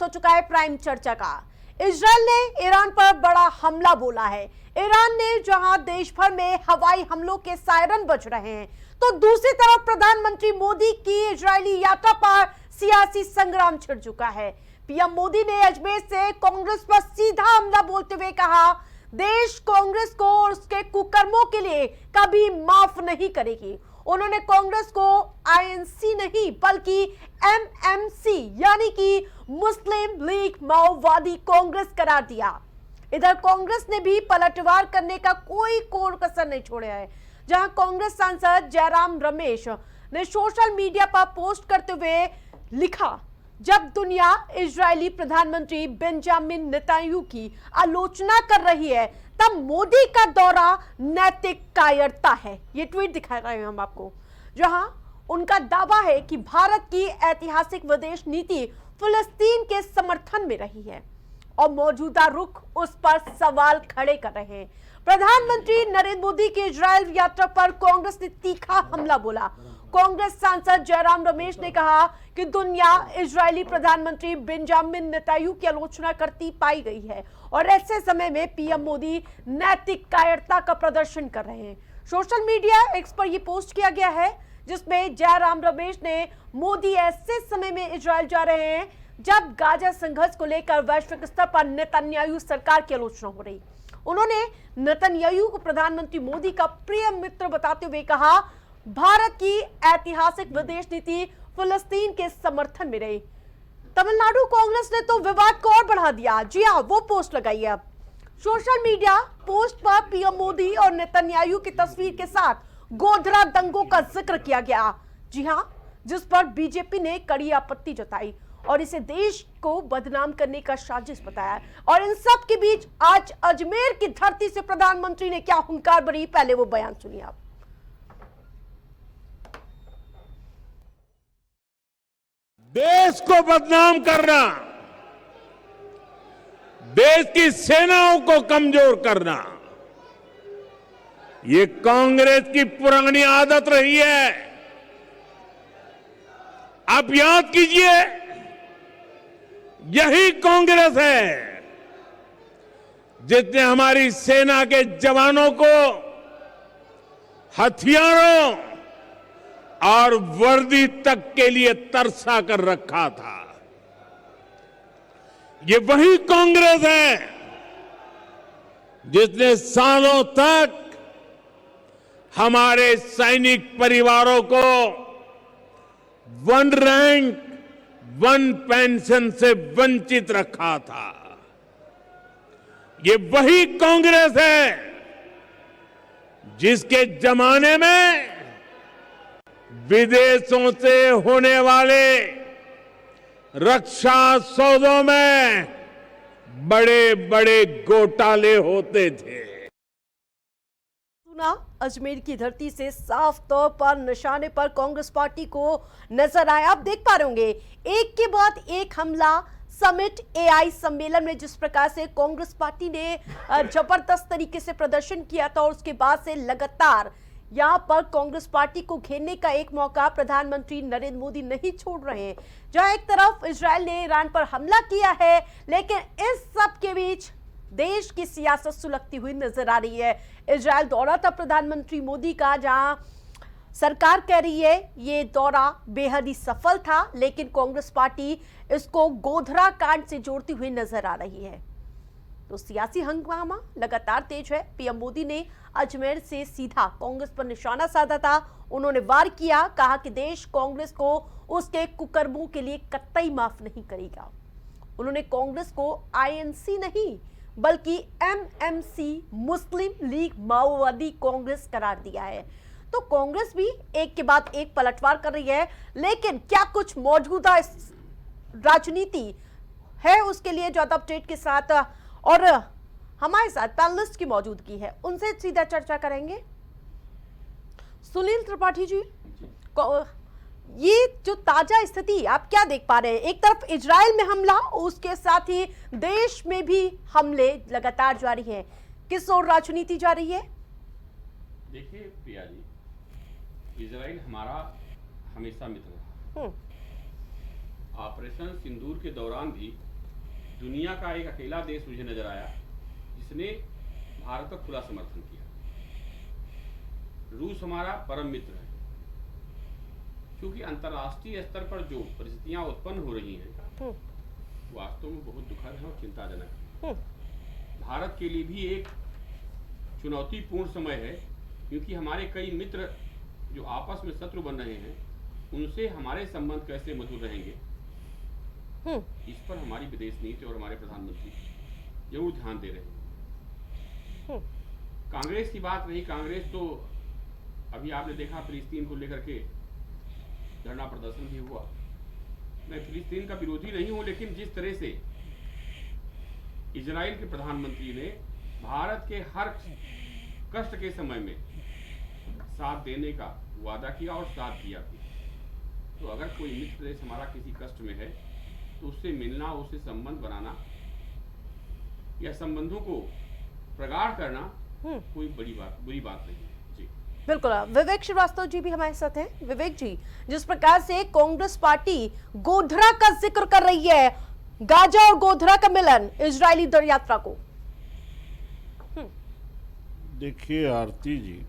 हो चुका है प्राइम चर्चा का। इजरायल ने ईरान पर बड़ा हमला बोला है। ईरान ने जहां देश भर में हवाई हमलों के सायरन बज रहे हैं, तो दूसरी तरफ प्रधानमंत्री मोदी की इजरायली यात्रा पर सियासी संग्राम छिड़ चुका है। पीएम मोदी ने अजमेर से कांग्रेस पर सीधा हमला बोलते हुए कहा, देश कांग्रेस को और उसके कुकर्मों के लिए कभी माफ नहीं करेगी। उन्होंने कांग्रेस को आईएनसी नहीं बल्कि एमएमसी यानी कि मुस्लिम लीग माओवादी कांग्रेस करार दिया। इधर कांग्रेस ने भी पलटवार करने का कोई कोर कसर नहीं छोड़ा है, जहां कांग्रेस सांसद जयराम रमेश ने सोशल मीडिया पर पोस्ट करते हुए लिखा, जब दुनिया इजरायली प्रधानमंत्री बेंजामिन नेतन्याहू की आलोचना कर रही है, तब मोदी का दौरा नैतिक कायरता है। ये ट्वीट दिखा रहे हैं हम आपको, जहां उनका दावा है कि भारत की ऐतिहासिक विदेश नीति फिलिस्तीन के समर्थन में रही है और मौजूदा रुख उस पर सवाल खड़े कर रहे हैं। प्रधानमंत्री नरेंद्र मोदी की इजरायल यात्रा पर कांग्रेस ने तीखा हमला बोला। कांग्रेस सांसद जयराम रमेश ने कहा कि दुनिया इजरायली प्रधानमंत्री बेंजामिन नेतन्याहू की आलोचना करती पाई गई है और ऐसे समय में पीएम मोदी नैतिक कायरता का प्रदर्शन कर रहे हैं। सोशल मीडिया एक्स पर यह पोस्ट किया गया है, जिसमें जयराम रमेश ने मोदी ऐसे समय में इजरायल जा रहे हैं जब गाजा संघर्ष को लेकर वैश्विक स्तर पर नेतन्याहू सरकार की आलोचना हो रही। उन्होंने नेतन्याहू को प्रधानमंत्री मोदी का प्रिय मित्र बताते हुए कहा, भारत की ऐतिहासिक विदेश नीति फिलिस्तीन के समर्थन में रही। तमिलनाडु कांग्रेस ने तो विवाद को और बढ़ा दिया। जी हां, वो पोस्ट लगाई है। सोशल मीडिया पोस्ट पर पीएम मोदी और नेतन्याहू की तस्वीर के साथ गोधरा दंगों का जिक्र किया गया। जी हां, जिस पर बीजेपी ने कड़ी आपत्ति जताई और इसे देश को बदनाम करने का साजिश बताया। और इन सब के बीच आज अजमेर की धरती से प्रधानमंत्री ने क्या हुंकार भरी, पहले वो बयान सुनिए आप। देश को बदनाम करना, देश की सेनाओं को कमजोर करना, ये कांग्रेस की पुरानी आदत रही है। आप याद कीजिए, यही कांग्रेस है जिसने हमारी सेना के जवानों को हथियारों और वर्दी तक के लिए तरसा कर रखा था। ये वही कांग्रेस है जिसने सालों तक हमारे सैनिक परिवारों को वन रैंक वन पेंशन से वंचित रखा था। ये वही कांग्रेस है जिसके जमाने में विदेशों से होने वाले रक्षा सौदों में बड़े बड़े घोटाले होते थे। अजमेर की धरती से साफ तौर पर निशाने पर कांग्रेस पार्टी को नजर आया। आप देख पा रहे होंगे, एक के बाद एक हमला। समिट एआई सम्मेलन में जिस प्रकार से कांग्रेस पार्टी ने जबरदस्त तरीके से प्रदर्शन किया था और उसके बाद से लगातार यहां पर कांग्रेस पार्टी को घेरने का एक मौका प्रधानमंत्री नरेंद्र मोदी नहीं छोड़ रहे हैं। जहां एक तरफ इजरायल ने ईरान पर हमला किया है, लेकिन इस सब के बीच देश की सियासत सुलगती हुई नजर आ रही है। इजरायल दौरा था प्रधानमंत्री मोदी का, जहां सरकार कह रही है ये दौरा बेहद ही सफल था, लेकिन कांग्रेस पार्टी इसको गोधरा कांड से जोड़ती हुई नजर आ रही है। तो सियासी हंगामा लगातार तेज है। पीएम मोदी ने अजमेर से सीधा कांग्रेस पर निशाना साधा था। उन्होंने वार किया, कहा कि देश कांग्रेस को उसके कुकर्मों के लिए कतई माफ नहीं करेगा। उन्होंने कांग्रेस को आईएनसी नहीं बल्कि एमएमसी मुस्लिम लीग माओवादी कांग्रेस करार दिया है। तो कांग्रेस भी एक के बाद एक पलटवार कर रही है, लेकिन क्या कुछ मौजूदा राजनीति है उसके लिए ज्यादा अपडेट के साथ और हमारे साथ पैनलिस्ट की मौजूदगी है, उनसे सीधा चर्चा करेंगे। सुनील त्रिपाठी जी, ये जो ताजा स्थिति आप क्या देख पा रहे हैं? एक तरफ इजरायल में हमला, उसके साथ ही देश में भी हमले लगातार जारी हैं। किस ओर राजनीति जा रही है? देखिए प्रिया जी, इजराइल हमारा हमेशा मित्र रहा। ऑपरेशन सिंदूर के दौरान भी दुनिया का एक अकेला देश मुझे नजर आया जिसने भारत का खुला समर्थन किया। रूस हमारा परम मित्र है, क्योंकि अंतर्राष्ट्रीय स्तर पर जो परिस्थितियां उत्पन्न हो रही हैं वास्तव में बहुत दुखद है और चिंताजनक है। भारत के लिए भी एक चुनौतीपूर्ण समय है, क्योंकि हमारे कई मित्र जो आपस में शत्रु बन रहे हैं उनसे हमारे संबंध कैसे मधुर रहेंगे, इस पर हमारी विदेश नीति और हमारे प्रधानमंत्री जरूर ध्यान दे रहे हैं। कांग्रेस की बात रही, कांग्रेस तो अभी आपने देखा फिलिस्तीन को लेकर के धरना प्रदर्शन भी हुआ। मैं फिलिस्तीन का विरोधी नहीं हूं, लेकिन जिस तरह से इजराइल के प्रधानमंत्री ने भारत के हर कष्ट के समय में साथ देने का वादा किया और साथ दिया भी, तो अगर कोई मित्र देश हमारा किसी कष्ट में है तो उससे मिलना, उससे संबंध बनाना या संबंधों को प्रगाढ़ करना कोई बुरी बात नहीं है। जी बिल्कुल। विवेक श्रीवास्तव जी भी हमारे साथ हैं। विवेक जी, जिस प्रकार से कांग्रेस पार्टी गोधरा का जिक्र कर रही है, गाजा और गोधरा का मिलन इजरायली दर यात्रा को, देखिए आरती जी,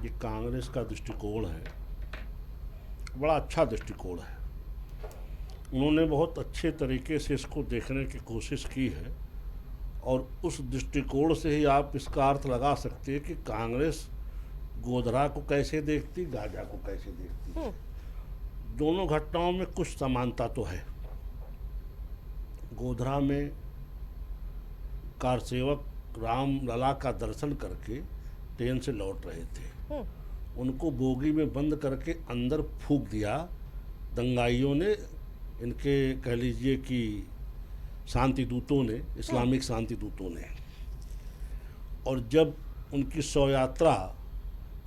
ये कांग्रेस का दृष्टिकोण है, बड़ा अच्छा दृष्टिकोण है। उन्होंने बहुत अच्छे तरीके से इसको देखने की कोशिश की है और उस दृष्टिकोण से ही आप इसका अर्थ लगा सकते हैं कि कांग्रेस गोधरा को कैसे देखती, गाजा को कैसे देखती। दोनों घटनाओं में कुछ समानता तो है। गोधरा में कारसेवक राम लला का दर्शन करके ट्रेन से लौट रहे थे, उनको बोगी में बंद करके अंदर फूंक दिया दंगाइयों ने, इनके कह लीजिए कि शांति दूतों ने, इस्लामिक शांति दूतों ने। और जब उनकी शव यात्रा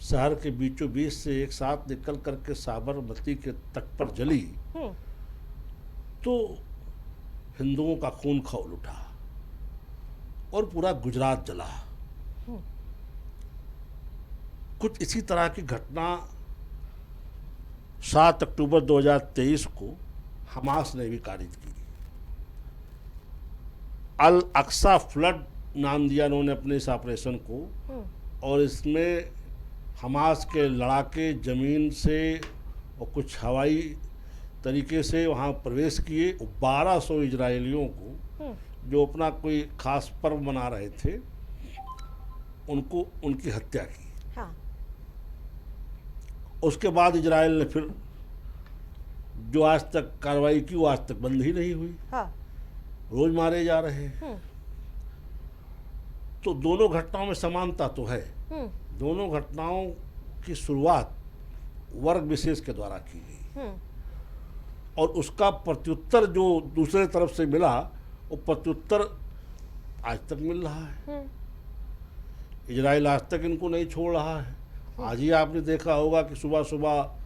शहर के बीचों बीच से एक साथ निकल करके साबरमती के तट पर जली तो हिंदुओं का खून खौल उठा और पूरा गुजरात जला। कुछ इसी तरह की घटना 7 अक्टूबर 2023 को हमास ने भी कारित की। अल अक्सा फ्लड नाम दिया उन्होंने अपने इस ऑपरेशन को, और इसमें हमास के लड़ाके ज़मीन से और कुछ हवाई तरीके से वहाँ प्रवेश किए। 1200 इजरायलियों को जो अपना कोई खास पर्व मना रहे थे उनको उनकी हत्या की। हाँ। उसके बाद इजराइल ने फिर जो आज तक कार्रवाई की वो आज तक बंद ही नहीं हुई। हाँ। रोज मारे जा रहे हैं। तो दोनों घटनाओं में समानता तो है। दोनों घटनाओं की शुरुआत वर्ग विशेष के द्वारा की गई और उसका प्रत्युत्तर जो दूसरे तरफ से मिला वो प्रत्युत्तर आज तक मिल रहा है। इजराइल आज तक इनको नहीं छोड़ रहा है। आज ही आपने देखा होगा कि सुबह सुबह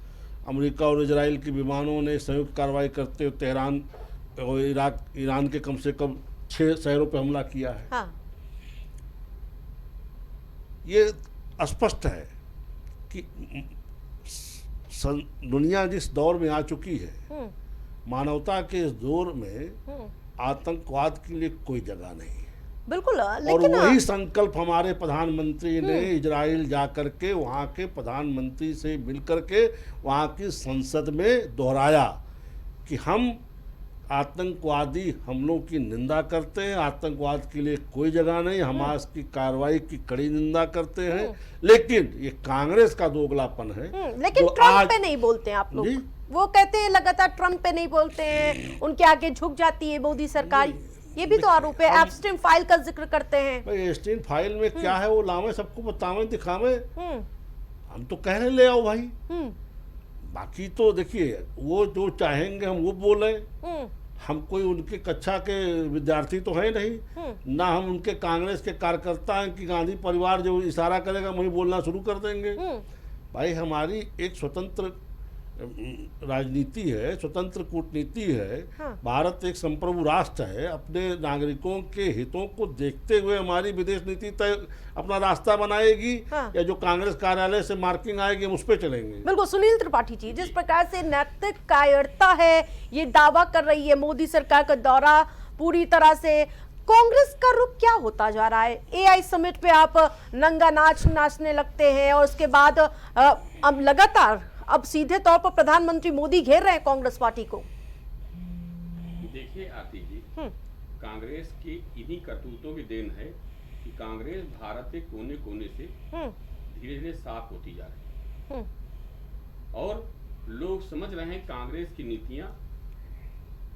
अमेरिका और इजराइल के विमानों ने संयुक्त कार्रवाई करते हुए तेहरान और ईरान के कम से कम 6 शहरों पर हमला किया है। हाँ। ये स्पष्ट है कि दुनिया जिस दौर में आ चुकी है, मानवता के इस दौर में आतंकवाद के लिए कोई जगह नहीं है। बिल्कुल। और लेकिन वही संकल्प हमारे प्रधानमंत्री ने इजराइल जाकर के वहाँ के प्रधानमंत्री से मिलकर के वहाँ की संसद में दोहराया कि हम आतंकवादी हमलों की निंदा करते हैं, आतंकवाद के लिए कोई जगह नहीं, हमास की कार्रवाई की कड़ी निंदा करते हैं। लेकिन ये कांग्रेस का दोगलापन है। लेकिन ट्रंप पे नहीं बोलते हैं आप लोग। वो कहते हैं लगातार ट्रंप पे नहीं बोलते हैं, उनके आगे झुक जाती है मोदी सरकार। ये भी तो आरोप है। एप्स्टीन फाइल का जिक्र करते हैं। भाई एप्स्टीन फाइल में क्या है वो लावे, सबको बतावे, दिखावे। हम तो कह रहे ले आओ भाई। बाकी तो देखिए वो जो चाहेंगे हम वो बोले। हम कोई उनके कक्षा के विद्यार्थी तो है नहीं, ना हम उनके कांग्रेस के कार्यकर्ता हैं कि गांधी परिवार जो इशारा करेगा वही बोलना शुरू कर देंगे। भाई हमारी एक स्वतंत्र राजनीति है, स्वतंत्र कूटनीति है। हाँ। भारत एक संप्रभु राष्ट्र है, अपने नागरिकों के हितों को देखते हुए हमारी विदेश नीति तय अपना रास्ता बनाएगी। हाँ। या जो कांग्रेस कार्यालय से मार्किंग आएगी हम उस पर चलेंगे। बिल्कुल सुनील त्रिपाठी जी, जिस प्रकार से नैतिक कायरता है ये दावा कर रही है मोदी सरकार का दौरा पूरी तरह से, कांग्रेस का रुख क्या होता जा रहा है? एआई समिट पे आप नंगा नाच नाचने लगते हैं और उसके बाद अब लगातार अब सीधे तौर पर प्रधानमंत्री मोदी घेर रहे हैं कांग्रेस पार्टी को। देखिए आरती जी, कांग्रेस की इन्हीं करतूतों की देन है कि कांग्रेस भारत के कोने कोने से धीरे धीरे साफ होती जा रही है और लोग समझ रहे हैं कांग्रेस की नीतियां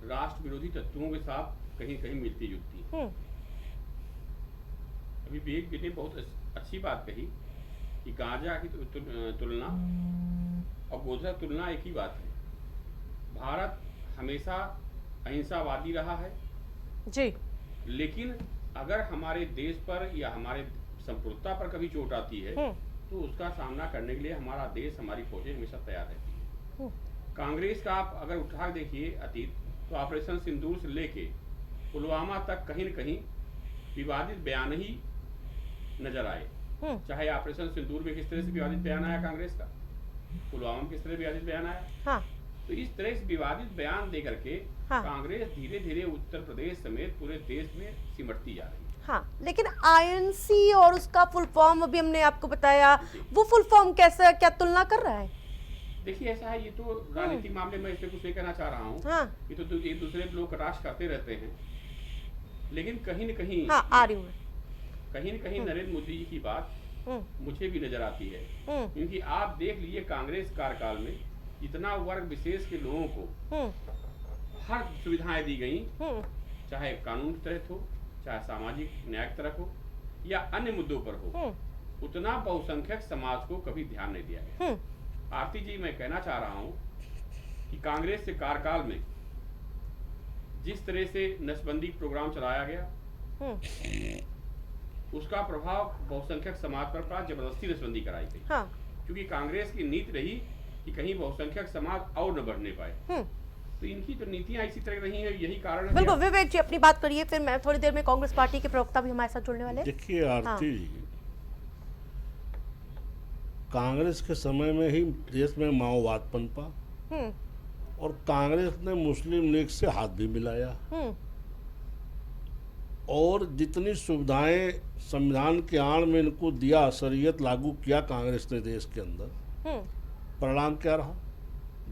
राष्ट्र विरोधी तत्वों के साथ कहीं कहीं मिलती जुलती हैं। अभी विवेक जी ने बहुत अच्छी बात कही कि गांजा की तुलना और गोधरा तुलना एक ही बात है। भारत हमेशा अहिंसावादी रहा है जी, लेकिन अगर हमारे देश पर या हमारे संप्रभुता पर कभी चोट आती है तो उसका सामना करने के लिए हमारा देश, हमारी फौजें हमेशा तैयार रहती है। कांग्रेस का आप अगर उठा देखिए अतीत, तो ऑपरेशन सिंदूर से लेके पुलवामा तक कहीं न कहीं विवादित बयान ही नजर आए। चाहे ऑपरेशन सिंदूर में किस तरह से विवादित बयान आया कांग्रेस का, पुलवामा में किस तरह विवादित बयान आया। हाँ। तो इस तरह से विवादित बयान दे करके हाँ। कांग्रेस धीरे धीरे उत्तर प्रदेश समेत पूरे देश में सिमटती जा रही है। हाँ, लेकिन आईएनसी और उसका फुल फॉर्म अभी हमने आपको बताया, वो फुल फॉर्म कैसे, क्या तुलना कर रहा है? देखिए ऐसा है, ये तो राजनीतिक मामले में इसमें कुछ नहीं कहना चाह रहा हूँ। हाँ। ये तो एक दूसरे पे लोग कटाक्ष करते रहते हैं, लेकिन कहीं न कहीं हाँ, आ रही हूँ कहीं न कहीं नरेंद्र मोदी जी की बात मुझे भी नजर आती है। क्योंकि आप देख लीजिए कांग्रेस कार्यकाल में इतना वर्ग विशेष के लोगों को हर सुविधाएं दी गई, चाहे कानून के तहत हो, चाहे सामाजिक न्याय की तरफ हो या अन्य मुद्दों पर हो, उतना बहुसंख्यक समाज को कभी ध्यान नहीं दिया गया। आरती जी, मैं कहना चाह रहा हूं कि कांग्रेस के कार्यकाल में जिस तरह से नसबंदी प्रोग्राम चलाया गया उसका प्रभाव बहुसंख्यक समाज पर पड़ा, जबरदस्ती नसबंदी कराई गई। हाँ। क्योंकि कांग्रेस की नीति रही कि कहीं बहुसंख्यक समाज और न बढ़ने पाए। तो इनकी तो नीतियां इसी तरह रही हैं, यही कारण है। बिल्कुल विवेक जी अपनी बात करिए, फिर मैं थोड़ी देर में कांग्रेस पार्टी के प्रवक्ता भी हमारे साथ जुड़ने वाले हैं। देखिए आरती जी, कांग्रेस के समय में ही देश में माओवाद पनपा और कांग्रेस ने मुस्लिम लीग से हाथ भी मिलाया और जितनी सुविधाएं संविधान के आड़ में इनको दिया, शरीयत लागू किया कांग्रेस ने देश के अंदर, परिणाम क्या रहा?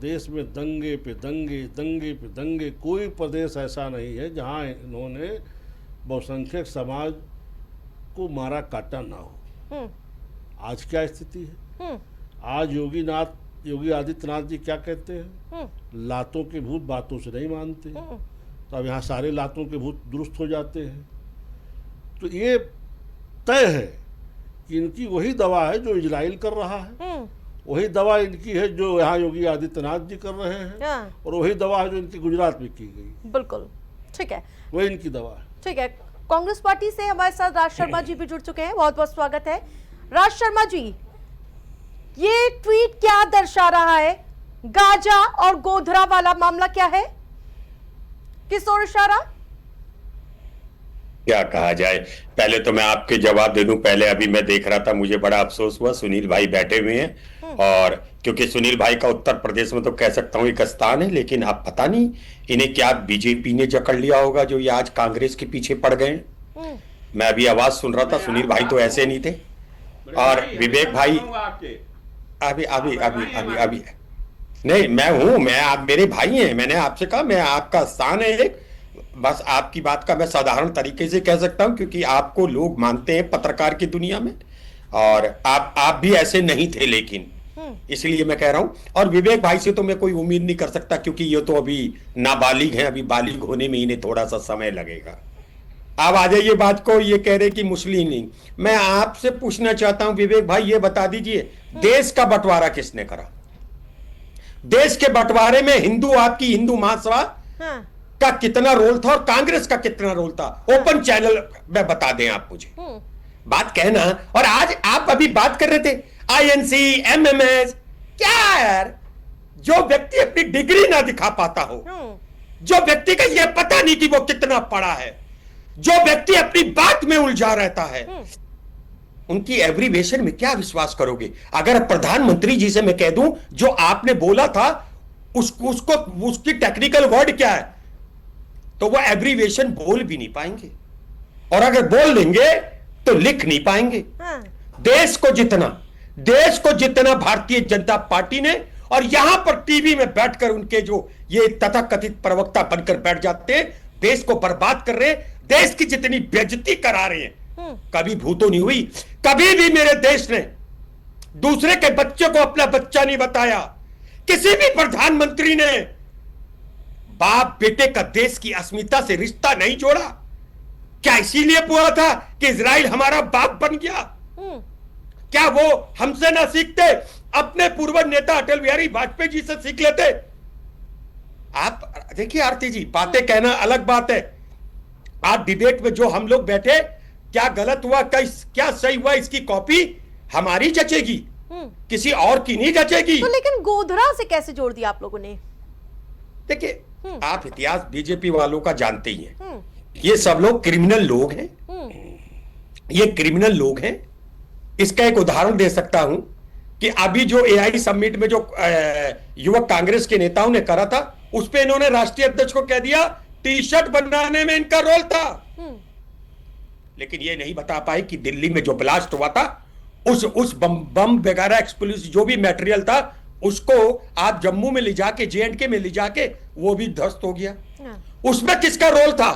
देश में दंगे पे दंगे, दंगे पे दंगे। कोई प्रदेश ऐसा नहीं है जहां इन्होंने बहुसंख्यक समाज को मारा काटा ना हो। आज क्या स्थिति है? आज योगी आदित्यनाथ जी क्या कहते हैं? लातों के भूत बातों से नहीं मानते। तो अब यहाँ सारे लातों के भूत दुरुस्त हो जाते हैं। तो ये तय है कि इनकी वही दवा है जो इजराइल कर रहा है, वही दवा इनकी है जो यहाँ योगी आदित्यनाथ जी कर रहे हैं, और वही दवा है जो इनकी गुजरात में की गई। बिल्कुल ठीक है, वही इनकी दवा है। ठीक है। कांग्रेस पार्टी से हमारे साथ राज शर्मा जी भी जुड़ चुके हैं, बहुत बहुत स्वागत है। राज शर्मा जी, ये ट्वीट क्या दर्शा रहा है? गाजा और गोधरा वाला मामला क्या है, किस ओर इशारा? क्या कहा जाए, पहले तो मैं आपके जवाब दे दूं। पहले अभी मैं देख रहा था, मुझे बड़ा अफसोस हुआ, सुनील भाई बैठे हुए हैं और क्योंकि सुनील भाई का उत्तर प्रदेश में तो कह सकता हूं एक स्थान है, लेकिन अब पता नहीं इन्हें क्या बीजेपी ने जकड़ लिया होगा जो ये आज कांग्रेस के पीछे पड़ गए। मैं अभी आवाज सुन रहा था, सुनील भाई तो ऐसे नहीं थे। और विवेक भाई अभी अभी अभी अभी अभी नहीं, मैं हूं, मैं आप मेरे भाई हैं, मैंने आपसे कहा मैं आपका स्थान है एक, बस आपकी बात का मैं साधारण तरीके से कह सकता हूं क्योंकि आपको लोग मानते हैं पत्रकार की दुनिया में, और आप भी ऐसे नहीं थे, लेकिन इसलिए मैं कह रहा हूं। और विवेक भाई से तो मैं कोई उम्मीद नहीं कर सकता क्योंकि ये तो अभी नाबालिग हैं, अभी बालिग होने में इन्हें थोड़ा सा समय लगेगा। आप आ जाइए बात को, ये कह रहे कि मुस्लिम लीग, मैं आपसे पूछना चाहता हूं विवेक भाई, ये बता दीजिए देश का बंटवारा किसने करा? देश के बंटवारे में हिंदू महासभा का कितना रोल था और कांग्रेस का कितना रोल था? ओपन चैनल में बता दें आप मुझे, बात कहना। और आज आप अभी बात कर रहे थे आईएनसी, एमएमएस, क्या यार, जो व्यक्ति अपनी डिग्री ना दिखा पाता हो, जो व्यक्ति का यह पता नहीं कि वो कितना पढ़ा है, जो व्यक्ति अपनी बात में उलझा रहता है, उनकी एब्रीवेशन में क्या विश्वास करोगे? अगर प्रधानमंत्री जी से मैं कह दूं जो आपने बोला था उसको उसकी टेक्निकल वर्ड क्या है, तो वो एब्रीवेशन बोल भी नहीं पाएंगे, और अगर बोल लेंगे तो लिख नहीं पाएंगे। देश को जितना भारतीय जनता पार्टी ने, और यहां पर टीवी में बैठकर उनके जो ये तथाकथित प्रवक्ता बनकर बैठ जाते हैं, देश को बर्बाद कर रहे हैं, देश की जितनी बेइज्जती करा रहे हैं, कभी भूतो नहीं हुई। कभी भी मेरे देश ने दूसरे के बच्चे को अपना बच्चा नहीं बताया। किसी भी प्रधानमंत्री ने बाप बेटे का देश की अस्मिता से रिश्ता नहीं जोड़ा। क्या इसीलिए बोला था कि इजराइल हमारा बाप बन गया? क्या वो हमसे ना सीखते? अपने पूर्व नेता अटल बिहारी वाजपेयी जी से सीख लेते। आप देखिए आरती जी, बातें कहना अलग बात है। आज डिबेट में जो हम लोग बैठे, क्या गलत हुआ क्या सही हुआ, इसकी कॉपी हमारी जचेगी, किसी और की नहीं जचेगी। तो लेकिन गोधरा से कैसे जोड़ दिया आप लोगों ने? देखिए, आप इतिहास बीजेपी वालों का जानते ही हैं। ये सब लोग क्रिमिनल लोग हैं, ये क्रिमिनल लोग हैं। इसका एक उदाहरण दे सकता हूं कि अभी जो एआई समिट में जो युवक कांग्रेस के नेताओं ने करा था, उस पे इन्होंने राष्ट्रीय अध्यक्ष को कह दिया टी शर्ट बनाने में इनका रोल था। लेकिन ये नहीं बता पाए कि दिल्ली में जो ब्लास्ट हुआ था, उस बम वगैरह एक्सप्लोसिव जो भी मटेरियल था, उसको आप जम्मू में ले जाके, जेएंडके में ले जाके वो भी ध्वस्त हो गया। उसमें किसका रोल था?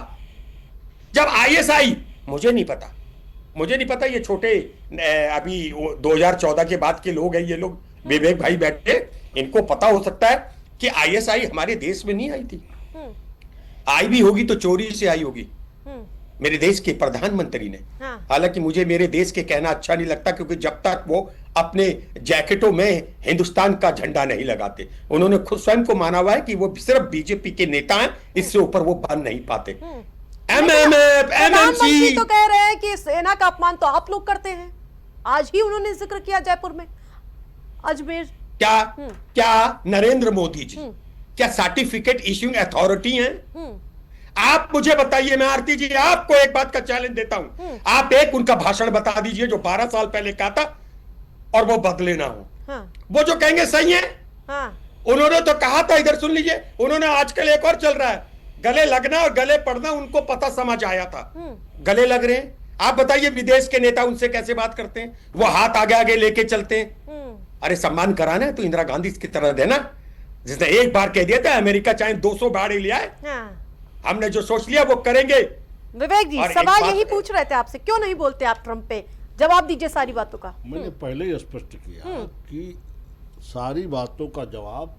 जब आईएसआई, मुझे नहीं पता, ये छोटे अभी 2014 के बाद के लोग हैं, ये लोग विवेक भाई बैठे, इनको पता हो सकता है कि आईएसआई हमारे देश में नहीं आई थी। आई भी होगी तो चोरी से आई होगी मेरे देश के प्रधानमंत्री ने। हालांकि मुझे मेरे देश के कहना अच्छा नहीं लगता, क्योंकि जब तक वो अपने जैकेटों में हिंदुस्तान का झंडा नहीं लगाते, उन्होंने खुद स्वयं को माना हुआ है कि वो सिर्फ बीजेपी के नेता हैं, इससे ऊपर वो बन नहीं पाते। प्रधानमंत्री तो कह रहे हैं कि सेना का अपमान तो आप लोग करते हैं। आज ही उन्होंने जिक्र किया जयपुर में, अजमेर। क्या नरेंद्र मोदी जी क्या सर्टिफिकेट इश्यूइंग अथॉरिटी हैं? आप मुझे बताइए, मैं आरती जी आपको एक बात का चैलेंज देता हूं, आप एक उनका भाषण बता दीजिए जो 12 साल पहले कहा था और वो बदले ना हो। वो जो कहेंगे सही है। उन्होंने तो कहा था, इधर सुन लीजिए, उन्होंने आजकल एक और चल रहा है, गले लगना और गले पड़ना, उनको पता समझ आया था, गले लग रहे हैं। आप बताइए विदेश के नेता उनसे कैसे बात करते हैं? वो हाथ आगे आगे लेके चलते हैं। अरे सम्मान कराना है तो इंदिरा गांधी की तरह देना, जिसने एक बार कह दिया था अमेरिका चाहे 200 गाड़ी ले आए, हमने जो सोच लिया वो करेंगे। विवेक जी, सवाल यही पूछ रहे थे आपसे, क्यों नहीं बोलते आप ट्रंप पे? जवाब दीजिए सारी बातों का। मैंने पहले ही स्पष्ट किया कि सारी बातों का जवाब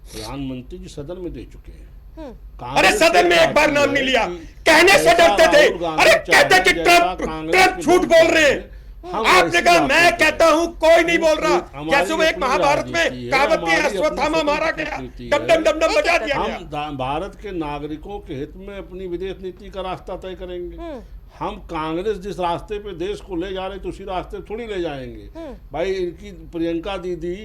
प्रधानमंत्री जी सदन में दे चुके हैं। अरे सदन में एक बार नाम नहीं लिया, कहने से डरते थे। अरे कहते कि ट्रंप झूठ बोल रहे हैं। आपने कहा मैं कहता हूं, कोई नहीं बोल रहा। कैसे वो एक महाभारत में कहावत है, अश्वत्थामा मारा गया, डम डम डम डम बजा दिया गया। हम भारत के नागरिकों के हित में अपनी विदेश नीति का रास्ता तय करेंगे। हम कांग्रेस जिस रास्ते पे देश को ले जा रहे थे उसी रास्ते थोड़ी ले जाएंगे। भाई, इनकी प्रियंका दीदी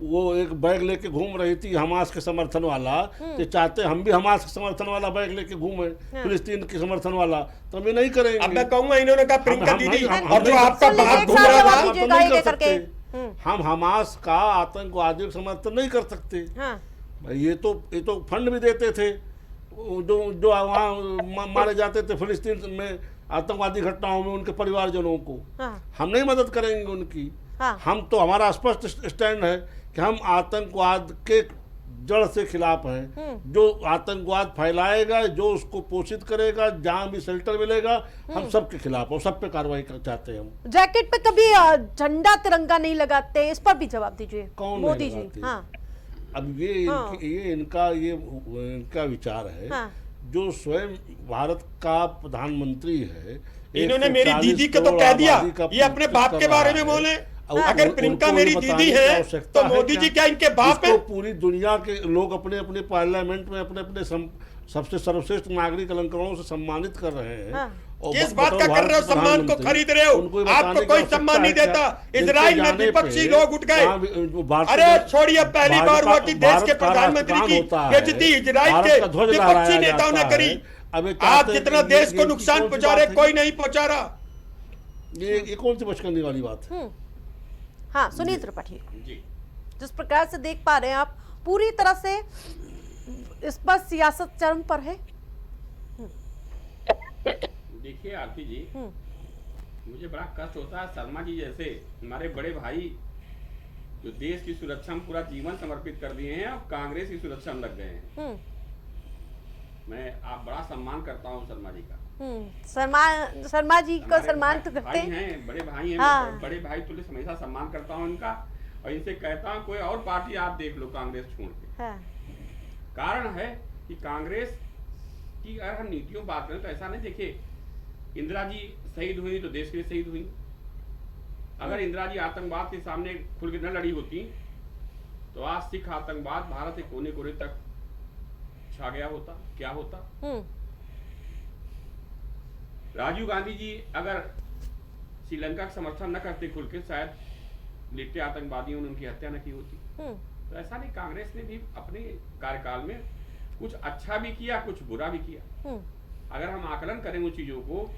वो एक बैग लेके घूम रही थी हमास के समर्थन वाला, तो चाहते हम भी हमास के समर्थन वाला बैग लेके घूमे, फिलिस्तीन के समर्थन वाला, तो हम ये नहीं करेंगे। अब मैं कहूंगा इन्होंने कहा प्रियंका दीदी, और जो आपका बात घूम रहा था, तो नहीं कर सकते। हम हमास का आतंकवादियों का समर्थन नहीं कर सकते। भाई, ये तो फंड भी देते थे, जो वहाँ मारे जाते थे फिलिस्तीन में आतंकवादी घटनाओं में, उनके परिवारजनों को हम नहीं मदद करेंगे उनकी। हम तो, हमारा स्पष्ट स्टैंड है कि हम आतंकवाद के जड़ से खिलाफ हैं। जो आतंकवाद फैलाएगा, जो उसको पोषित करेगा, जहां भी शेल्टर मिलेगा, हम सब के खिलाफ और सब पे कार्रवाई चाहते हैं। हम जैकेट पे कभी झंडा तिरंगा नहीं लगाते, इस पर भी जवाब दीजिए। कौन मोदी जी? अब ये इनका विचार है। जो स्वयं भारत का प्रधानमंत्री है, इन्होंने मेरी दीदी को तो कह दिया, ये अपने बाप के बारे में बोले। अगर प्रियंका मेरी दीदी है तो मोदी जी क्या इनके बाप हैं? पूरी दुनिया के लोग अपने अपने पार्लियामेंट में अपने अपने सबसे सर्वश्रेष्ठ नागरिक अलंकरणों से सम्मानित कर रहे हैं। हाँ। और किस बात का बतौर कर रहे हो? भारत सम्मान को प्रधानमंत्री, खरीद रहे हो? उनको ये आपको बताने की कोई आवश्यकता सम्मान नहीं है देता। क्या? इजराइल में जाने विपक्षी पे लोग उठ गए। अरे छोड़िए, पहली बार हुआ कि देश के प्रधानमंत्री की बेइज्जती इजराइल के विपक्षी नेताओं ने करी। आप जितना देश को नुकसान पहुंचा रहे, कोई नहीं पहुंचा रहा। ये कौन सी बचकाने वाली बात है? हाँ, सुनील त्रिपाठी, जी जिस प्रकार से देख पा रहे हैं आप, पूरी तरह से इस पर सियासत चरम पर है। देखिए आरती जी, मुझे बड़ा कष्ट होता है। शर्मा जी जैसे हमारे बड़े भाई जो देश की सुरक्षा में पूरा जीवन समर्पित कर दिए हैं, अब कांग्रेस की सुरक्षा में लग गए हैं। मैं आप बड़ा सम्मान करता हूँ शर्मा जी का। शर्मा जी का सम्मान तो करते भाई हैं, बड़े भाई हैं। हाँ। बड़े भाई तुल्य हमेशा सम्मान करता हूँ इनका, और इनसे कहता हूँ कोई और पार्टी आप देख लो कांग्रेस छोड़ के। हाँ। कारण है कि कांग्रेस की अगर हम नीतियों बात करें तो ऐसा नहीं। देखिए, इंदिरा जी शहीद हुई तो देश के लिए शहीद हुई। अगर इंदिरा जी आतंकवाद के सामने खुल के न लड़ी होती तो आज सिख आतंकवाद भारत के कोने कोने तक छा गया होता। क्या होता? राजीव गांधी जी अगर श्रीलंका का समर्थन न करते खुल के, शायद लिट्टे आतंकवादियों ने उनकी हत्या न की होती। तो ऐसा नहीं, कांग्रेस ने भी अपने कार्यकाल में कुछ अच्छा भी किया, कुछ बुरा भी किया। अगर हम आकलन करें उन चीजों को,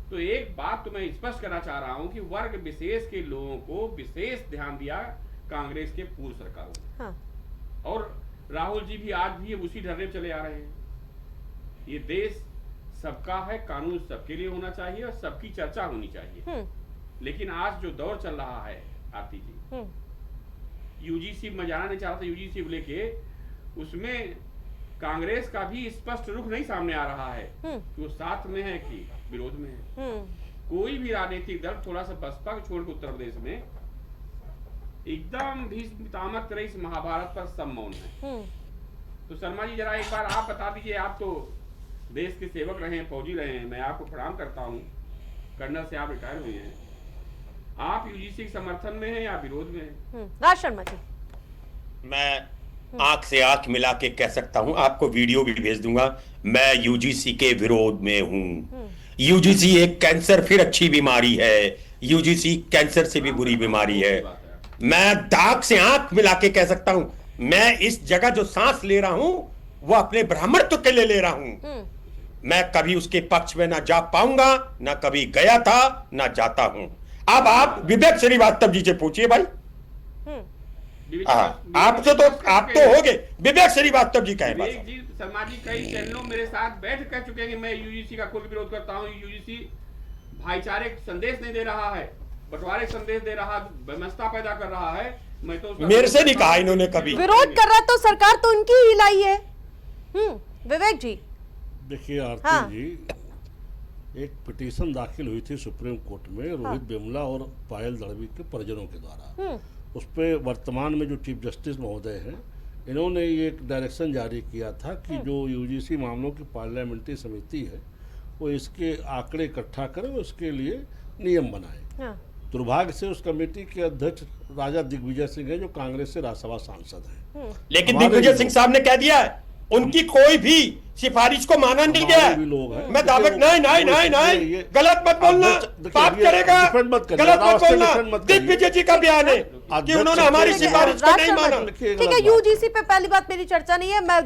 तो एक बात तो मैं स्पष्ट करना चाह रहा हूं कि वर्ग विशेष के लोगों को विशेष ध्यान दिया कांग्रेस के पूर्व सरकारों ने। हाँ। और राहुल जी भी आज भी उसी ढर्रे चले आ रहे हैं। ये देश सबका है, कानून सबके लिए होना चाहिए और सबकी चर्चा होनी चाहिए। लेकिन आज जो दौर चल रहा है आरती जी, यूजीसी में जाना नहीं चाहता, यूजीसी को लेके उसमें कांग्रेस का भी स्पष्ट रुख नहीं सामने आ रहा है कि वो साथ में है कि विरोध में है। कोई भी राजनीतिक दल, थोड़ा सा बसपा को छोड़ के उत्तर प्रदेश में एकदम भीष्म पितामह की तरह इस महाभारत पर सब मौन है। तो शर्मा जी जरा एक बार आप बता दीजिए, आप तो देश के सेवक रहे हैं, फौजी रहे हैं, मैं आपको प्रणाम करता हूँ, कर्नल से आप रिटायर हुए हैं, आप यूजीसी के समर्थन में हैं या विरोध में हैं? राज शर्मा जी, मैं आंख से आंख मिला के कह सकता हूं, आपको वीडियो भी भेज दूंगा, मैं यूजीसी के विरोध में हूं। यूजीसी एक कैंसर फिर अच्छी बीमारी है, यूजीसी कैंसर से भी बुरी बीमारी है। मैं दाग से आंख मिला के कह सकता हूं, मैं इस जगह जो सांस ले रहा हूं वो अपने ब्राह्मणत्व के लिए ले रहा हूं। मैं कभी उसके पक्ष में ना जा पाऊंगा, ना कभी गया था, ना जाता हूं। अब आप विवेक श्रीवास्तव जी से पूछिए भाई। आप तो हो गए, विवेक श्रीवास्तव जी कहें। विवेक जी, शर्मा जी कई चैनलों मेरे साथ बैठ कर चुके हैं कि मैं यूजीसी का कोई विरोध करता हूं। यूजीसी भाईचारे संदेश नहीं दे रहा है, बंटवारे संदेश दे रहा, व्यवस्था पैदा कर रहा है। मैं तो मेरे से नहीं कहा इन्होंने कभी। विरोध कर रहा तो सरकार तो उनकी ही लाई है। विवेक जी देखिए आरती जी, एक पिटीशन दाखिल हुई थी सुप्रीम कोर्ट में रोहित बेमला और पायल दड़वी के परिजनों के द्वारा। उस पर वर्तमान में जो चीफ जस्टिस महोदय हैं, इन्होंने ये एक डायरेक्शन जारी किया था कि जो यूजीसी मामलों की पार्लियामेंट्री समिति है वो इसके आंकड़े इकट्ठा करे, उसके लिए नियम बनाए। दुर्भाग्य से उस कमेटी के अध्यक्ष राजा दिग्विजय सिंह हैं, जो कांग्रेस से राज्यसभा सांसद हैं। लेकिन दिग्विजय सिंह साहब ने कह दिया है उनकी कोई भी सिफारिश को माना नहीं गया। मैं दावत नहीं, गलत मत बोलना, पाप करेगा, गलत मत बोलना। दिग्विजय जी का बयान है कि उन्होंने हमारी सिफारिश को नहीं माना। ठीक है, यूजीसी पे पहली बात मेरी चर्चा नहीं है, मैं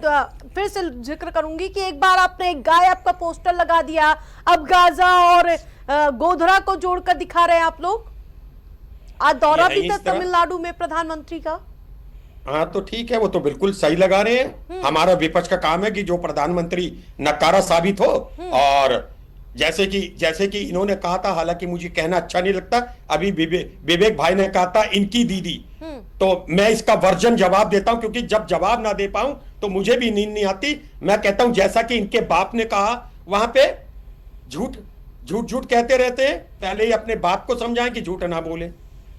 फिर से जिक्र करूंगी कि एक बार आपने एक गायब का पोस्टर लगा दिया, अब गाजा और गोधरा को जोड़कर दिखा रहे हैं आप लोग। आज दौरा भी था तमिलनाडु में प्रधानमंत्री का। हाँ तो ठीक है, वो तो बिल्कुल सही लगा रहे हैं। हमारा विपक्ष का काम है कि जो प्रधानमंत्री नकारा साबित हो। और जैसे कि इन्होंने कहा था, हालांकि मुझे कहना अच्छा नहीं लगता, अभी विवेक भाई ने कहा था इनकी दीदी, तो मैं इसका वर्जन जवाब देता हूं, क्योंकि जब जवाब ना दे पाऊं तो मुझे भी नींद नहीं आती। मैं कहता हूं जैसा कि इनके बाप ने कहा, वहां पे झूठ कहते रहते हैं, पहले ही अपने बाप को समझाएं कि झूठ ना बोले।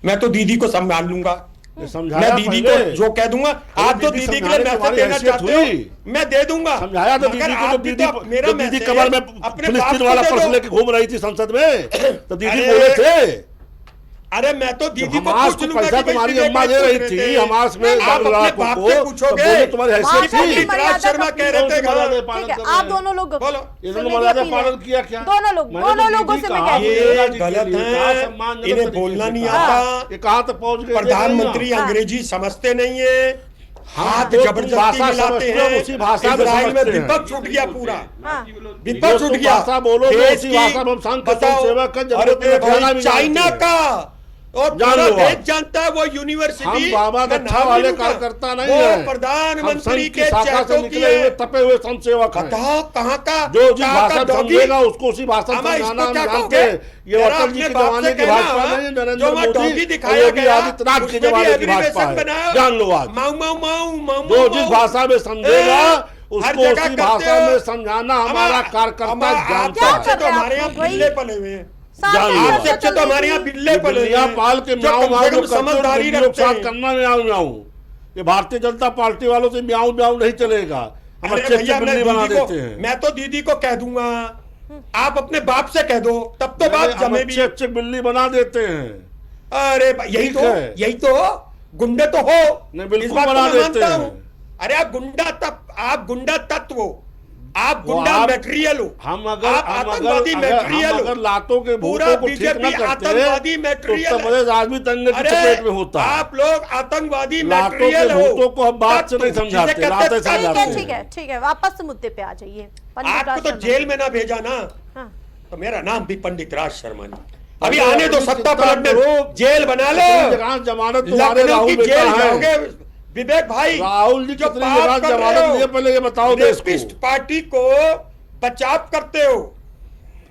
मैं तो दीदी को संभाल लूंगा, मैं दीदी को जो कह दूंगा। आप तो दीदी के लिए मैसेज देना चाहते हो, मैं दे दूंगा। समझाया तो दीदी को, जब दीदी कमर में फिलिस्तीन वाला पर्स लेके घूम रही थी संसद में, तो दीदी बोले थे अरे मैं तो दीदी को हमास पूछ को लूंगा पैसा कि भाई तुम्हारी विवेक अम्मा भाई दे पूछ रही रहे थी, थे। हमास में आप अपने लाखों बाप को, से तो पूछोगे बोलो तुम्हारी हैसियत भाषा की थी। मर्यादा पंडित शर्मा का कह रहे थे कौन सी मर्यादा हाँ। पालन ठीक है, कर रहे आप हैं? दोनों लोग बोलो। इन्होंने सुनिए, मर्यादा अपील है। पालन किया क्या? दोनों लोग मैंने तो लोगों दीदी से मैं कहा, कह रही हूँ। ये दीदी गलत के लिए कहा, है, सम्मानजनक इन्हें तरीके बोलना से नहीं कहा। आता। ये कहाँ तक पहुंच गए? प्रधानमंत्री हाँ। अंग्रेजी समझते नहीं है, हाथ जो तुम जबरदस्ती भाषा मिलाते समझते हो, हैं। उसी भाषा में इजराइल में समझते हैं। विपक्ष उठ गया पूरा, हाँ। विपक्ष जो उठ तुम गया। भाषा बोलोगे, देश उसी की- भाषा में हम संघ के बताओ, सेवक हैं, जरूरत अरे में भाई, कहना भी चाइना जानते हैं। का और जान पूरा लो देश आप। जानता है वो यूनिवर्सिटी हम बाबा का दत्ता नाम वाले नहीं लूंगा। कार्यकर्ता नहीं वो है, हम प्रधानमंत्री संघ के की शाखा से चैटों की निकले हुए है। तपे हुए संघ सेवक हैं। बताओ कहाँ का जो जिस कहाँ भाषा का में डॉगी? समझेगा उसको उसी भाषा में अमा, इसको समझाना हम क्या जानते कहोगे? हैं। ये जरा अटल जी अपने के बाप जमाने से की कहना, भाजपा नहीं है, जो नरेंद्र वहाँ डॉगी मोदी दिखाया योगी गया, आदित्यनाथ के उसमें भी जमाने की abbreviation भाजपा बनाया। है। जान लो आज। माऊ माऊ माऊ माऊ जो माऊ जिस माऊ। भाषा में समझेगा हर उसको जगह उसी करते भाषा हो। में समझाना हमारा कार्यकर्ता जानता क्या आपसे कर है। तो रहे हैं हमारे यहाँ आप लोग भाई? बिल्ले पले हुए हैं। साथ जान में लो। चर्चा आपसे अच्छे चल तो रही हमारे यहाँ थी। बिल्ले पले हुए बिल्लियाँ हैं। पाल के जो म्याऊं कम से म्याऊं कम करते हो, समझदारी बिल्लियों के रखते साथ हैं। करना म्याऊं म्याऊं। ये भारतीय जनता पार्टी वालों से म्याऊं म्याऊं नहीं चलेगा। हम अरे अच्छे अच्छे भैया, बिल्ली बना देते हैं। मैं तो दीदी को कह दूंगा, आप अपने बाप से कह दो, तब तो बात हम जमे भी। अच्छे अच्छे बिल्ली बना देते हैं। अरे भाई, ठीक है। यही तो गुंडे तो हो। नहीं, बिल्कुल इस बात को बना मैं देते मानता हैं। हूं। अरे आप गुंडा तत्व हो, आप वो गुंडा आप- मटेरियल हो। हम आप अगर आतंकवादी मटेरियल हम अगर हो। लातों के पूरा भूतों को ठीक बीजेपी न करते आतंकवादी तो मटेरियल उत्तर प्रदेश आज भी दंगे की अरे चपेट में होता है। आप लोग आतंकवादी लातों के मटेरियल हो। भूतों को हम बात से नहीं तत्व, समझाते, जिसे कहते लाते हैं समझाते तत्व। ठीक है ठीक है, वापस से मुद्दे पे आ जाइए। पंडित आपको राज तो शर्मा। जेल में ना भेजा ना, हाँ। तो मेरा नाम भी पंडित राज शर्मा जी। अभी अरे आने दो, अपनी सत्ता चिंता पलटने करो। जेल बना लो। कितनी जगह जमानत तुम्हारे लखनऊ की राहुल जेल बेटा जाओगे है। विवेक भाई। राहुल जी जो कितनी पाप जगह कर रहे जमानत हो, लिए, पहले ये बताओ देश रेपिस्ट को। पार्टी को बचाव करते हो,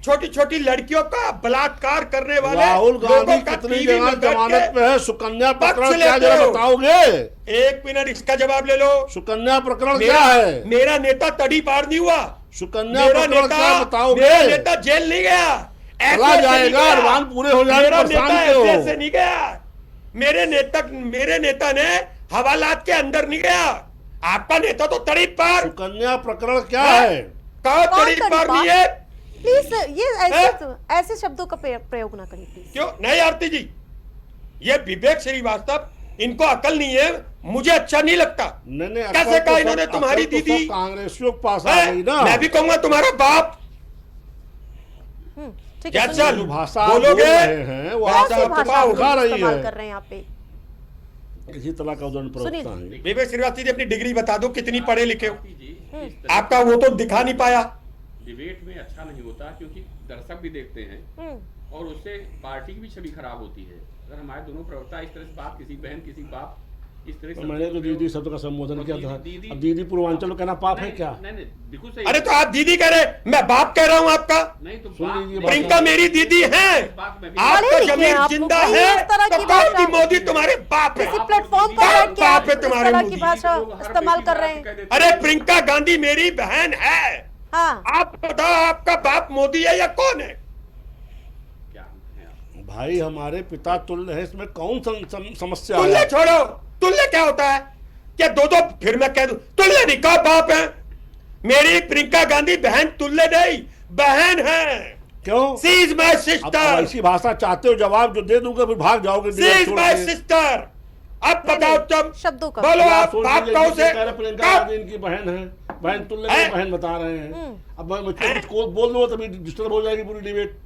छोटी छोटी लड़कियों का बलात्कार करने वाले राहुल गांधी लोगों का कितनी टीवी जगह में बैठ जमानत के पे है। सुकन्या प्रकरण पक्ष क्या लेते जरा हो। बताओगे? 1 मिनट इसका जवाब ले लो। सुकन्या प्रकरण क्या है? मेरा नेता तड़ी पार नहीं हुआ। सुकन्या मेरा प्रकरण क्या बताओगे? मेरा नेता जेल नहीं गया, ऐसे चला ऐसे नहीं जाएगा, गया। अरमान पूरे हो जाएंगे, मेरा परेशान नेता क्यों? ऐसे ऐसे नहीं गया। मेरे नेता ने हवालात के अंदर नहीं गया। आपका नेता तो तड़ी पार। सुकन्या प्रकरण क्या हाँ? है? कहा कौन तड़ी तड़ी पार पार? नहीं है? प्लीज ये ऐसे शब्दों का प्रयोग ना करिए प्लीज। क्यों नहीं आरती जी? ये विवेक श्रीवास्तव, इनको अकल नहीं है, मुझे अच्छा नहीं लगता। नहीं, कैसे अकल तो कहा सब- इन्होंने तुम्हारी अकल तो दीदी? सब कांग्रेसियों के पास आ है? गई ना। मैं भी कहूंगा तुम्हारा बाप। ठीक क्या है, चल जो भाषा बोल बोलोगे? रहे हैं वो कौन आप सी आप भाषा दबाओ आप उठा रही इस्तेमाल है। कर रहे हैं यहाँ पे? इसी तरह का उदाहरण सुनील। प्रवक्ता है। विवेक श्रीवास्तव जी, अपनी डिग्री बता दो, कितनी पढ़े लिखे हो? जी, इस तरह आपका वो तो दिखा नहीं पाया। डिबेट में अच्छा नहीं होता, क्योंकि दर्शक भी देखते हैं और उससे पार्टी की भी छवि खराब होती है। अगर हमारे दोनों प्रवक्ता इस तरह से बात, किसी बहन किसी बाप इस तरह तो से मैंने तो दीदी शब्द का संबोधन और किया था। दीदी- अब दीदी पूर्वांचल में कहना पाप है नहीं, क्या? नहीं बिल्कुल सही। अरे तो आप दीदी कह रहे, मैं बाप कह रहा हूं आपका। नहीं तो सुन बात लीजिए नहीं। बात। प्रियंका मेरी दीदी है, बात में भी- पढ़े आपका लिखे हैं जमीर आप जिंदा लोग, है, इस तरह तो की कौन भाषा- सी मोदी तुम्हारे बाप है? किसी प्लेटफॉर्म पर बाप बैठ के आप बाप है इस तुम्हारे तरह की मोदी। भाषा लोग हर इस्तेमाल बेटी कर को रहे कह हैं। देते अरे प्रियंका गांधी मेरी बहन है। हाँ, आप बताओ, आपका बाप मोदी है या कौन है? क्या है आप? भाई हमारे पिता तुल्य है, इसमें कौन समस्या तुल्य है? छोड़ो, तुल्य क्या होता है? क्या दो फिर मैं कह दूं तुल्य नहीं, कहा बाप है। मेरी प्रियंका गांधी बहन तुल्य नहीं, बहन है। क्यों? शी इज माय अब सिस्टर, ऐसी भाषा चाहते हो, जवाब जो दे दूंगा फिर भाग जाओगे शी देश इज छोड़ माय के। सिस्टर। अब नहीं, बताओ नहीं, तुम, शब्दों का बोलो अब आप सोच बाप लीजिए, कहो ये से कह रहे प्रियंका कब? गांधी इनकी बहन है, बहन तुल्य है? की बहन बता रहे हैं। अब मैं मुझको कुछ को बोल दूंगा तभी डिस्टर्ब हो जाएगी पूरी डिबेट।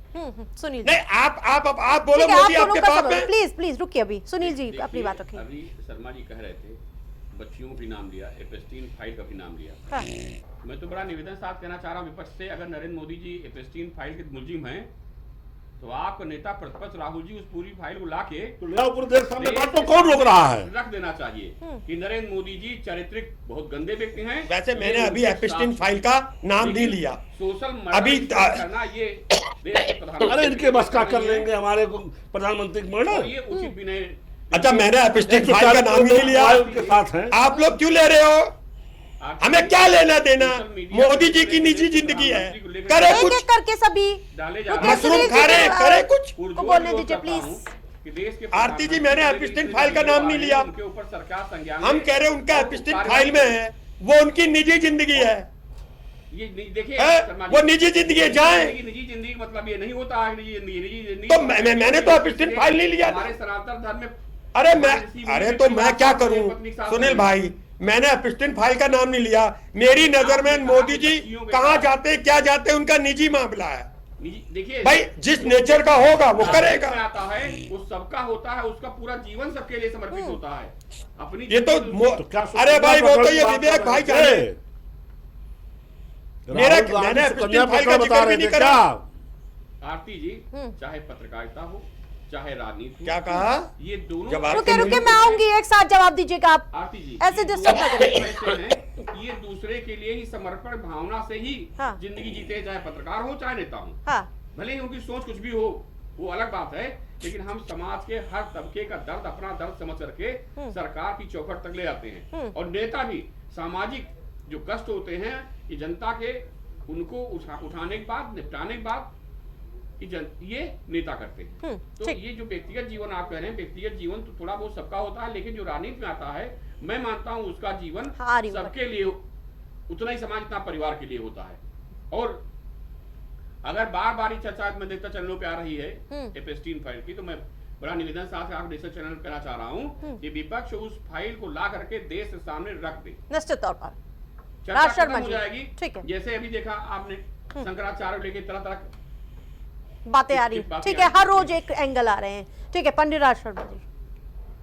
सुनील जी। नहीं, आप बोलो ठीक है, आप मोदी दोनों आपके का बाप सब है। प्लीज प्लीज रुकिए अभी। सुनील जी देखिए, अपनी बात रखिए। अभी शर्मा जी कह रहे थे, बच्चियों का भी नाम लिया, एपेस्टीन फाइल का भी नाम लिया। हाँ, मैं तो बड़ा निवेदन साथ कहना चाह रहा हूँ विपक्ष से, अगर नरेंद्र मोदी जी एपेस्टीन फाइल के मुलजिम हैं तो आपका नेता प्रतिपक्ष राहुल जी उस पूरी फाइल को लाके तो ले आओ पूरे देश सामने बात, तो कौन रोक रहा है? रख देना चाहिए कि नरेंद्र मोदी जी चारित्रिक बहुत गंदे व्यक्ति हैं। वैसे मैंने ये अभी उनके एपिस्टीन साथ- फाइल का नाम नहीं लेकिन लिया। सोशल अभी मर्डर करना ये देश के प्रधानमंत्री अरे इनके बस का कर नहीं है, लेंगे हमारे प्रधानमंत्री और मर्डर। ये उचित भी नहीं। अच्छा, मैंने एपिस्टीन फाइल का नाम ही नहीं लिया। उनके साथ है। आप लोग क्यों ले रहे हो? हमें क्या लेना देना? सोशल मीडिया मोदी जी पर की निजी प्रधानमंत्री जिंदगी है, को लेकर करे एक कुछ। एक करके सभी डाले जा रुकिए, मशरूम सुनील जी खा रहे हैं, करे कुछ। को बोलने दीजिए प्लीज। आरती जी, मैंने एपिस्टीन फाइल का नाम नहीं लिया। उनके ऊपर सरकार संज्ञान हम ले। कह रहे हैं उनका और एपिस्टीन कार्यवाही फाइल में है, वो उनकी निजी जिंदगी है। ये देखिए है? शर्मा वो जी, निजी जिंदगी है, जाए। निजी जिंदगी का मतलब ये नहीं होता है कि ये तो मैंने तो एपिस्टीन फाइल नहीं लिया। हमारे सनातन धर्म में अरे तो मैं क्या करूं सुनील भाई, मैंने एपिस्टीन फाइल का नाम नहीं लिया। मेरी नजर में मोदी जी कहां जाते क्या जाते उनका निजी मामला है। देखिए भाई जिस नेचर का होगा वो करेगा। आता है वो सबका होता है, उसका पूरा जीवन सबके लिए समर्पित होता है अपनी। ये तो अरे भाई वो तो ये विवेक भाई जाने मैंने एपिस्टीन फाइल का जिक्र भी नहीं करा। आरती जी चाहे पत्रकारिता हो चाहे राजनीति, क्या कहा ये दोनों रुके मैं आऊंगी, एक साथ जवाब दीजिएगा आप। आरती जी ऐसे डिस्टर्ब ना करें। ये दूसरे के लिए ही समर्पण भावना से ही जिंदगी जीते, चाहे पत्रकार हो चाहे नेता हो। भले ही उनकी सोच कुछ भी हो वो अलग बात है, लेकिन हम समाज के हर तबके का दर्द अपना दर्द समझ करके सरकार की चौखट तक ले आते हैं। और नेता भी सामाजिक जो कष्ट होते हैं ये जनता के उनको उठाने के बाद निपटाने के बाद ये नेता करते हैं। तो ये जो व्यक्तिगत जीवन आप कह रहे हैं, व्यक्तिगत जीवन तो थोड़ा बहुत सबका होता है, लेकिन जो राजनीति में आता है मैं मानता हूं उसका जीवन सबके लिए उतना ही समाज इतना परिवार के लिए होता है। और अगर बार बार ये चर्चा में देखता चैनलों पे आ रही है एपिस्टीन फाइल की, तो मैं बड़ा निवेदन साथ आप डिजिटल चैनल कहना चाह रहा हूँ कि विपक्ष उस फाइल को ला करके देश के सामने रख दे, निश्चित तौर पर चर्चा खत्म हो जाएगी। ठीक है, जैसे अभी देखा आपने शंकराचार्य लेके तरह तरह बातें आ रही, ठीक है, हर रोज एक एंगल आ रहे हैं। ठीक है, पंडित राज शर्मा जी।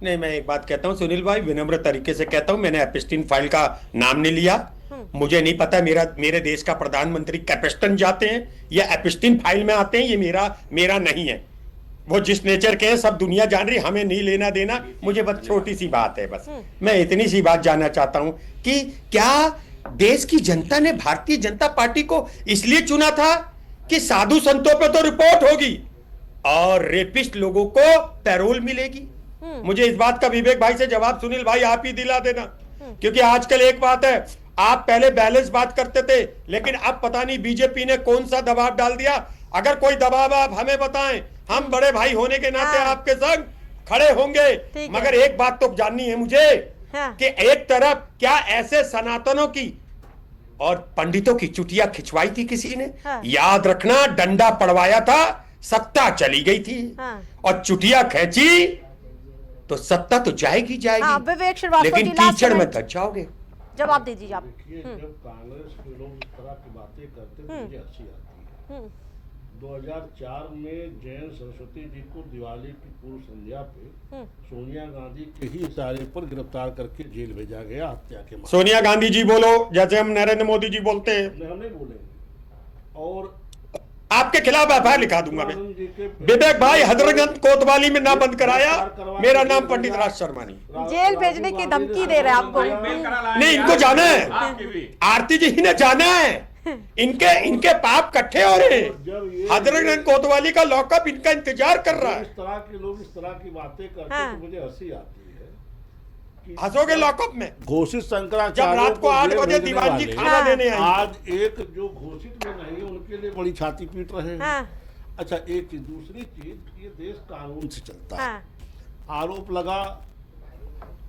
नहीं, मैं एक बात कहता हूं सुनील भाई, विनम्र तरीके से कहता हूं, मैंने एपिस्टीन फाइल का नाम नहीं लिया। मुझे नहीं पता मेरे देश का प्रधानमंत्री कैपिस्टन जाते हैं या एपिस्टीन फाइल में आते हैं, ये मेरा नहीं है। वो जिस नेचर के हैं सब दुनिया जान रही, हमें नहीं लेना देना। मुझे बस छोटी सी बात है, बस मैं इतनी सी बात जानना चाहता हूं कि क्या देश की जनता ने भारतीय जनता पार्टी को इसलिए चुना था कि साधु संतों पे तो रिपोर्ट होगी और रेपिस्ट लोगों को पैरोल मिलेगी? मुझे इस बात का विवेक भाई से जवाब सुनील भाई आप ही दिला देना, क्योंकि आजकल एक बात है, आप पहले बैलेंस बात करते थे, लेकिन अब पता नहीं बीजेपी ने कौन सा दबाव डाल दिया। अगर कोई दबाव आप हमें बताएं, हम बड़े भाई होने के नाते आपके संग खड़े होंगे। मगर एक बात तो जाननी है मुझे कि एक तरफ क्या ऐसे सनातनों की और पंडितों की चुटिया खिंचवाई थी किसी ने? याद रखना, डंडा पड़वाया था, सत्ता चली गई थी। और चुटिया खींची तो सत्ता तो जाएगी। विवेक श्रीवास्तव लेकिन कीचड़ में धस जाओगे। जवाब दीजिए आप। जब कांग्रेस के लोग इस तरह की बातें करते हैं मुझे हंसी आती है। 2004 में जैन सरस्वती जी को दिवाली की पूर्व संध्या पे सोनिया गांधी के ही इशारे पर गिरफ्तार करके जेल भेजा गया हत्या के मामले। सोनिया गांधी जी बोलो जैसे हम नरेंद्र मोदी जी बोलते हैं। हम नहीं बोलेंगे और आपके खिलाफ एफआईआर लिखा दूंगा मैं। विवेक भाई हजरतगंज कोतवाली में ना बंद कराया, मेरा नाम पंडित राज शर्मा नहीं। जेल भेजने की धमकी दे रहे हैं आपको। नहीं, इनको जाना है, आरती जी ने जाना है, इनके पाप इकट्ठे हो रहे हैं। हजरतगंज कोतवाली का लॉकअप इनका इंतजार कर रहा है। इस तरह के लोग इस तरह की बातें करते हैं तो मुझे हंसी आती है। हंसोगे लॉकअप में? घोषित शंकराचार्य जब रात को 8 बजे दीवान जी खाना देने आए, आज एक जो घोषित में नहीं है उनके लिए बड़ी छाती पीट रहे हैं। अच्छा, एक चीज, दूसरी चीज, ये देश कानून से चलता है। आरोप लगा,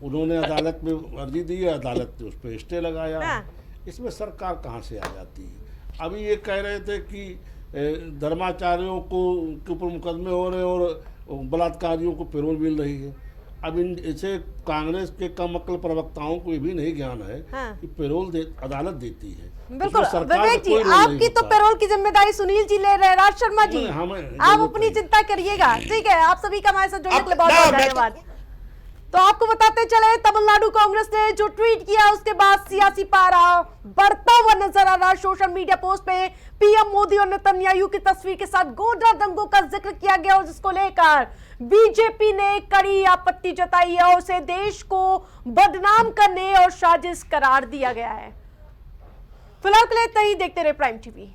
उन्होंने अदालत में अर्जी दी, अदालत ने उस पर स्टे लगाया। इसमें सरकार कहाँ से आ जाती है? अभी ये कह रहे थे कि धर्माचार्यों को के ऊपर मुकदमे हो रहे और बलात्कारियों को पैरोल मिल रही है। अब इसे कांग्रेस के कम अक्ल प्रवक्ताओं को भी नहीं ज्ञान है कि पैरोल अदालत देती है। बिल्कुल विवेक जी, आपकी तो पैरोल की जिम्मेदारी सुनील जी ले रहे हैं। राज शर्मा जी, आप अपनी चिंता करिएगा। ठीक है, आप सभी का हमारे साथ जुड़ने के लिए बहुत बहुत धन्यवाद। तो आपको बताते चले, तमिलनाडु कांग्रेस ने जो ट्वीट किया उसके बाद सियासी पारा बढ़ता हुआ नजर आ रहा। सोशल मीडिया पोस्ट पे पीएम मोदी और नेतन्याहू की तस्वीर के साथ गोड्रा दंगों का जिक्र किया गया और जिसको लेकर बीजेपी ने कड़ी आपत्ति जताई है और उसे देश को बदनाम करने और साजिश करार दिया गया है। फिलहाल के लिए इतना ही। देखते रहे प्राइम टीवी।